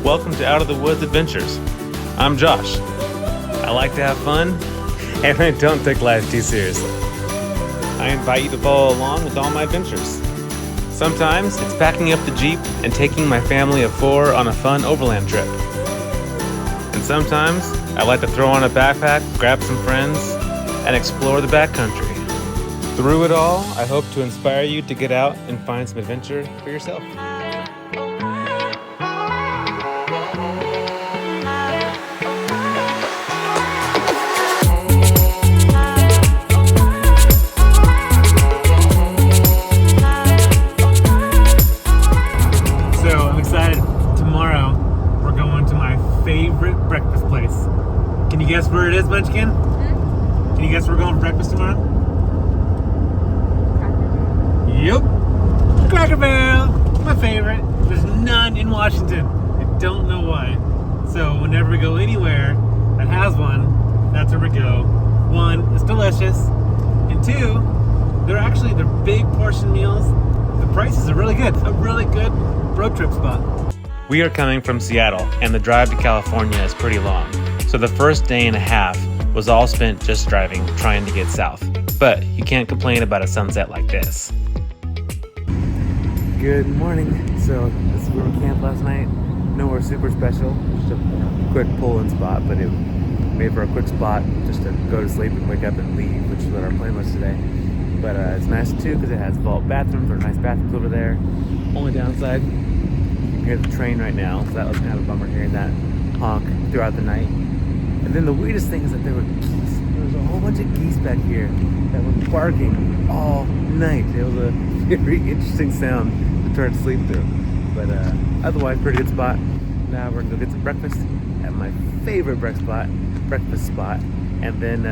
Welcome to Out of the Woods Adventures. I'm Josh. I like to have fun, and I don't take life too seriously. I invite you to follow along with all my adventures. Sometimes it's packing up the Jeep and taking my family of 4 on a fun overland trip. And sometimes I like to throw on a backpack, grab some friends, and explore the backcountry. Through it all, I hope to inspire you to get out and find some adventure for yourself. Favorite breakfast place. Can you guess where it is, Munchkin? Can you guess where we're going for breakfast tomorrow? Yep. Cracker Barrel. My favorite. There's none in Washington. I don't know why. So whenever we go anywhere that has one, that's where we go. 1, it's delicious. And 2, they're big portion meals. The prices are really good. It's a really good road trip spot. We are coming from Seattle, and the drive to California is pretty long. So the first day and a half was all spent just driving, trying to get south. But you can't complain about a sunset like this. Good morning. So this is where we camped last night. Nowhere super special, just a quick pull-in spot, but it made for a quick spot just to go to sleep and wake up and leave, which is what our plan was today. But it's nice too because it has vault bathrooms or nice bathrooms over there. Only downside, hear the train right now, so that was kind of a bummer hearing that honk throughout the night. And then the weirdest thing is that there were geese. There was a whole bunch of geese back here that were barking all night. It was a very interesting sound to try to sleep through. But otherwise, pretty good spot. Now we're gonna go get some breakfast at my favorite breakfast spot. And then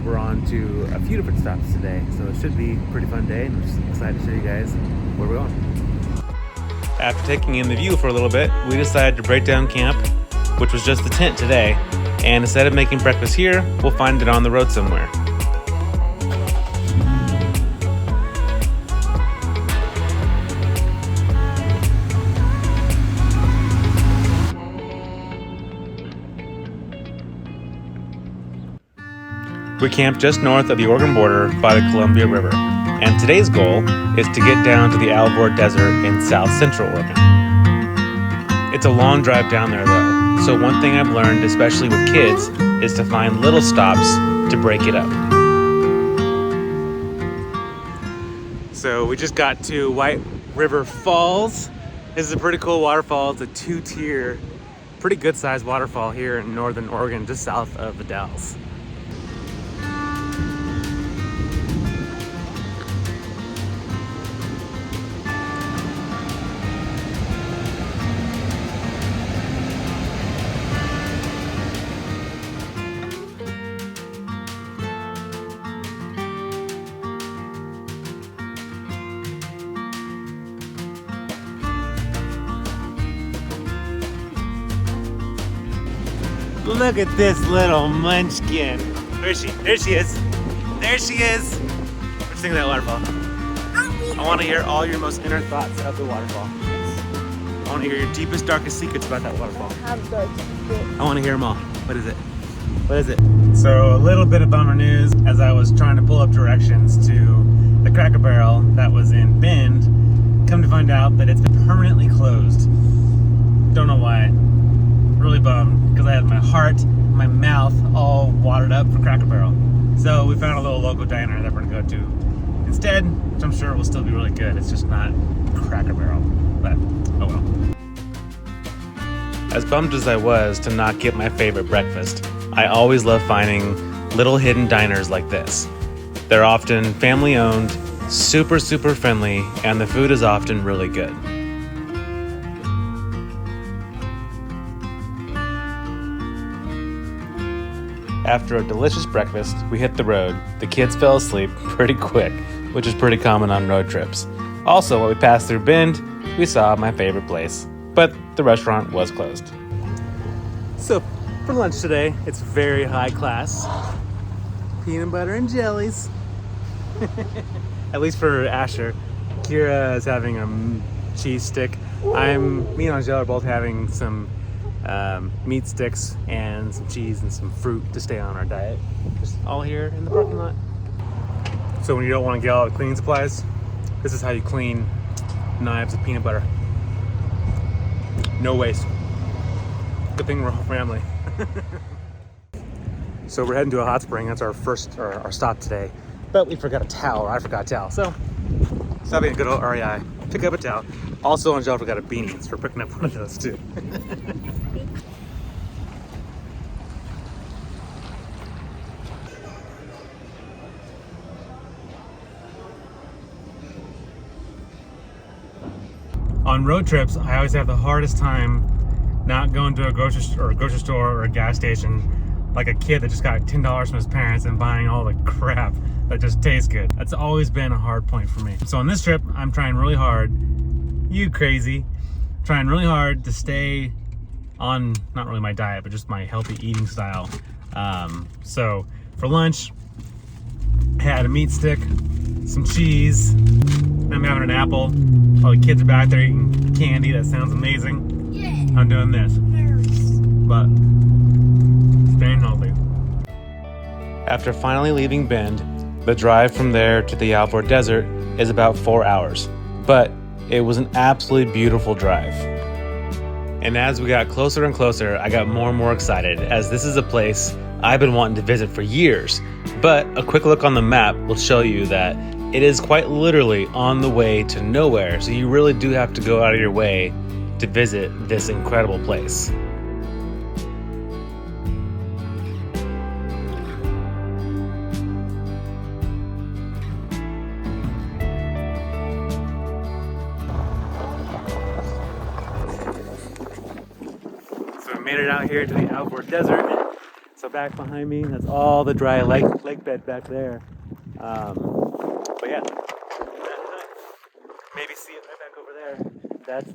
we're on to a few different stops today. So it should be a pretty fun day, and I'm just excited to show you guys where we're going. After taking in the view for a little bit, we decided to break down camp, which was just the tent today, and instead of making breakfast here, we'll find it on the road somewhere. We camped just north of the Oregon border by the Columbia River. And today's goal is to get down to the Alvord Desert in south central Oregon. It's a long drive down there though, so one thing I've learned, especially with kids, is to find little stops to break it up. So we just got to White River Falls. This is a pretty cool waterfall. It's a 2-tier, pretty good sized waterfall here in northern Oregon, just south of the Dalles. Look at this little munchkin. Where is she? There she is. There she is. What do you think of that waterfall? I want to hear all your most inner thoughts of the waterfall. I want to hear your deepest, darkest secrets about that waterfall. I want to hear them all. What is it? What is it? So a little bit of bummer news as I was trying to pull up directions to the Cracker Barrel that was in Bend. Come to find out that it's been permanently closed. Don't know why. Really bummed because I had my heart, my mouth all watered up for Cracker Barrel. So we found a little local diner that we're gonna go to instead, which I'm sure will still be really good. It's just not Cracker Barrel, but oh well. As bummed as I was to not get my favorite breakfast, I always love finding little hidden diners like this. They're often family owned, super friendly, and the food is often really good. After a delicious breakfast, we hit the road. The kids fell asleep pretty quick, which is pretty common on road trips. Also, when we passed through Bend, we saw my favorite place, but the restaurant was closed. So, for lunch today, it's very high class. Peanut butter and jellies. At least for Asher. Kira is having a cheese stick. Me and Angela are both having some meat sticks and some cheese and some fruit to stay on our diet. Just all here in the parking lot. So when you don't want to get all the cleaning supplies, this is how you clean knives of peanut butter. No waste. Good thing we're a whole family. So we're heading to a hot spring. That's our first, or our stop today. But we forgot a towel, or I forgot a towel. So, stop being a good old REI. Pick up a towel. Also, Angelica got a beanie, so we're picking up one of those too. On road trips, I always have the hardest time not going to a grocery store or a gas station like a kid that just got $10 from his parents and buying all the crap that just tastes good. That's always been a hard point for me. So on this trip, I'm trying really hard, trying really hard to stay on, not really my diet, but just my healthy eating style. So for lunch, I had a meat stick, some cheese, and I'm having an apple. All the kids are back there eating candy. That sounds amazing. Yeah. I'm doing this. But staying healthy. After finally leaving Bend, the drive from there to the Alvord Desert is about 4 hours. But it was an absolutely beautiful drive. And as we got closer and closer, I got more and more excited, as this is a place I've been wanting to visit for years. But a quick look on the map will show you that it is quite literally on the way to nowhere, so you really do have to go out of your way to visit this incredible place. So we made it out here to the Alvord Desert. So back behind me, that's all the dry lake bed back there. But yeah, maybe see it right back over there. That's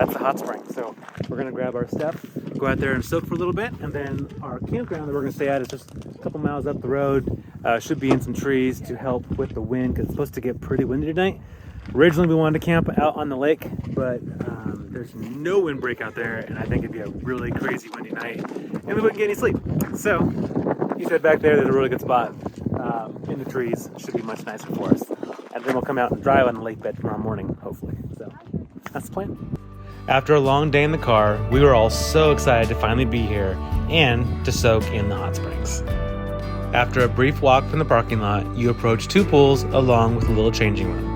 the hot spring. So we're gonna grab our stuff, go out there and soak for a little bit, and then our campground that we're gonna stay at is just a couple miles up the road. Should be in some trees to help with the wind, because it's supposed to get pretty windy tonight. Originally we wanted to camp out on the lake, but there's no windbreak out there, and I think it'd be a really crazy windy night, and we wouldn't get any sleep. So he said back there's a really good spot in the trees. Should be much nicer for us. And then we'll come out and drive on the lake bed tomorrow morning, hopefully. So that's the plan. After a long day in the car, we were all so excited to finally be here and to soak in the hot springs. After a brief walk from the parking lot, you approach 2 pools along with a little changing room.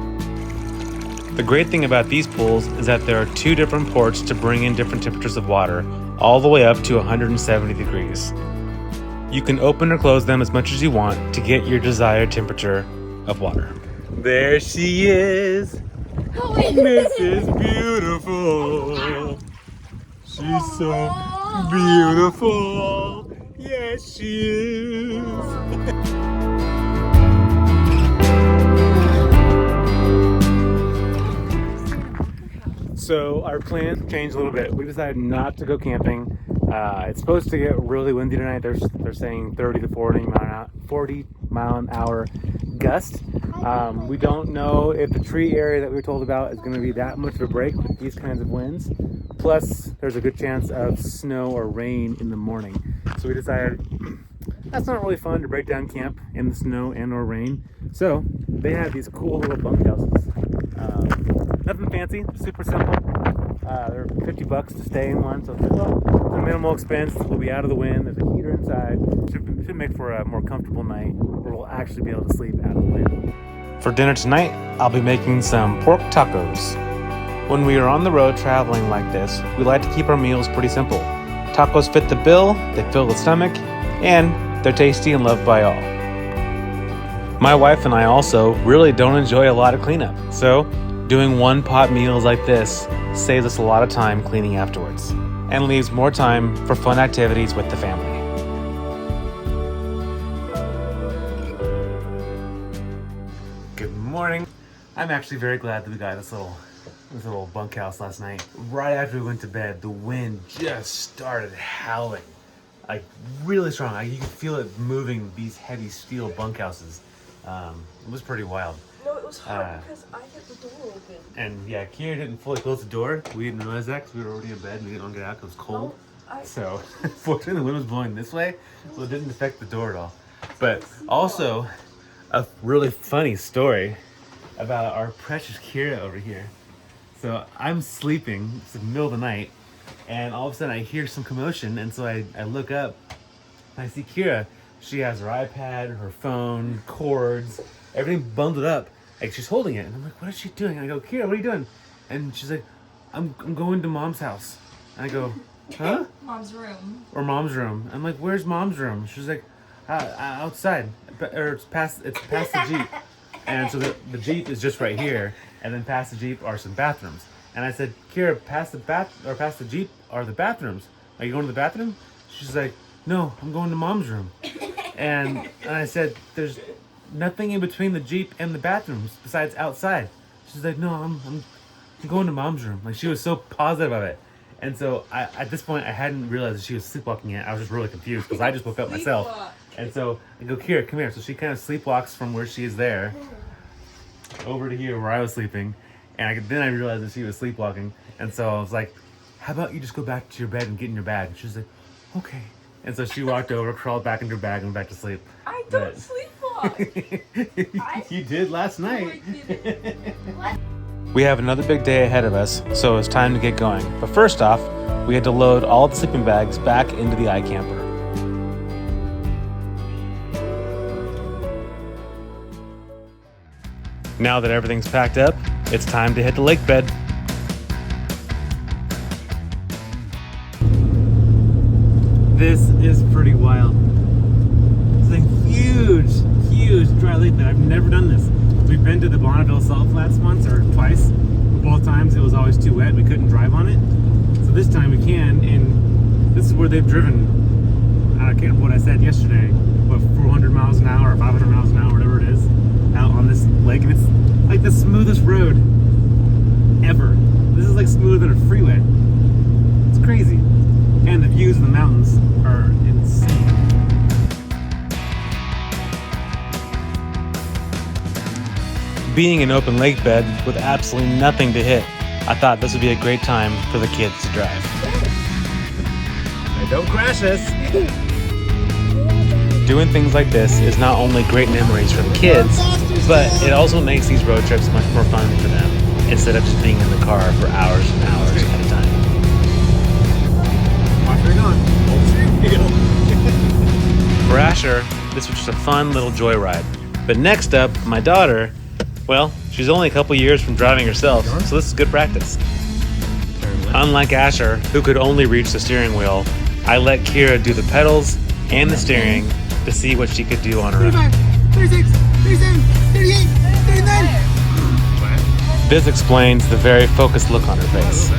The great thing about these pools is that there are 2 different ports to bring in different temperatures of water, all the way up to 170 degrees. You can open or close them as much as you want to get your desired temperature of water. There she is. Mrs. Beautiful. She's so beautiful. Yes, she is. So our plans changed a little bit. We decided not to go camping. It's supposed to get really windy tonight. They're saying 30 to 40 mile an hour gust. We don't know if the tree area that we were told about is going to be that much of a break with these kinds of winds. Plus, there's a good chance of snow or rain in the morning. So we decided that's not really fun to break down camp in the snow and or rain. So they have these cool little bunkhouses. Nothing fancy, super simple. They're $50 to stay in one, so it's a minimal expense. We'll be out of the wind. There's a heater inside. Should make for a more comfortable night where we'll actually be able to sleep out of the wind. For dinner tonight, I'll be making some pork tacos. When we are on the road traveling like this, we like to keep our meals pretty simple. Tacos fit the bill, they fill the stomach, and they're tasty and loved by all. My wife and I also really don't enjoy a lot of cleanup, so doing one-pot meals like this saves us a lot of time cleaning afterwards and leaves more time for fun activities with the family. Good morning. I'm actually very glad that we got this little bunkhouse last night. Right after we went to bed, the wind just started howling, like really strong. You could feel it moving these heavy steel bunkhouses. It was pretty wild. No, it was hard because I hit the door And yeah, Kira didn't fully close the door. We didn't realize that because we were already in bed and we didn't want to get out because it was cold. So fortunately the wind was blowing this way, so it didn't affect the door at all. But also a really funny story about our precious Kira over here. So I'm sleeping, it's the middle of the night, and all of a sudden I hear some commotion, and so I look up and I see Kira. She has her iPad, her phone, cords, everything bundled up. Like she's holding it, and I'm like, what is she doing? And I go, Kira, what are you doing? And she's like, I'm going to mom's house. And I go, huh? Mom's room. Or mom's room. I'm like, where's mom's room? She's like, outside, or it's past the Jeep. And so the Jeep is just right here, and then past the Jeep are some bathrooms. And I said, Kira, past the Jeep are the bathrooms. Are you going to the bathroom? She's like, no, I'm going to mom's room. And I said, there's nothing in between the Jeep and the bathrooms besides outside. She's like, no, I'm going to mom's room. Like she was so positive of it. And so at this point, I hadn't realized that she was sleepwalking yet. I was just really confused because I just woke up myself. And so I go, Kira, come here. So she kind of sleepwalks from where she is there over to here where I was sleeping. And then I realized that she was sleepwalking. And so I was like, how about you just go back to your bed and get in your bag? And she was like, okay. And so she walked over, crawled back into her bag, and went back to sleep. I don't sleepwalk. You did last night. We have another big day ahead of us, so it's time to get going. But first off, we had to load all the sleeping bags back into the iCamper. Now that everything's packed up, it's time to hit the lake bed. This is pretty wild. It's a huge dry lake bed. I've never done this. We've been to the Bonneville Salt Flats once or twice. Both times it was always too wet. We couldn't drive on it. So this time we can, and this is where they've driven. I can't remember what I said yesterday. What, 400 miles an hour or 500 miles an hour, whatever it is, out on this lake. And it's like the smoothest road ever. This is like smoother than a freeway. It's crazy. And the views of the mountains are insane. Being an open lake bed with absolutely nothing to hit, I thought this would be a great time for the kids to drive. Hey, don't crash us. Doing things like this is not only great memories for the kids, but it also makes these road trips much more fun for them, instead of just being in the car for hours and hours at a time. Watch where you're going. For Asher, this was just a fun little joyride. But next up, my daughter, well, she's only a couple years from driving herself, so this is good practice. Unlike Asher, who could only reach the steering wheel, I let Kira do the pedals and the steering to see what she could do on her own. 36, 37, 38, 39. This explains the very focused look on her face.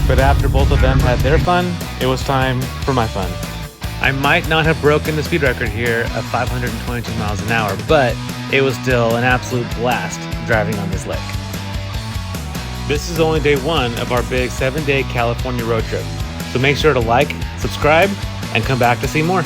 But after both of them had their fun, it was time for my fun. I might not have broken the speed record here of 522 miles an hour, but it was still an absolute blast driving on this lake. This is only day one of our big 7-day California road trip, so make sure to like, subscribe, and come back to see more.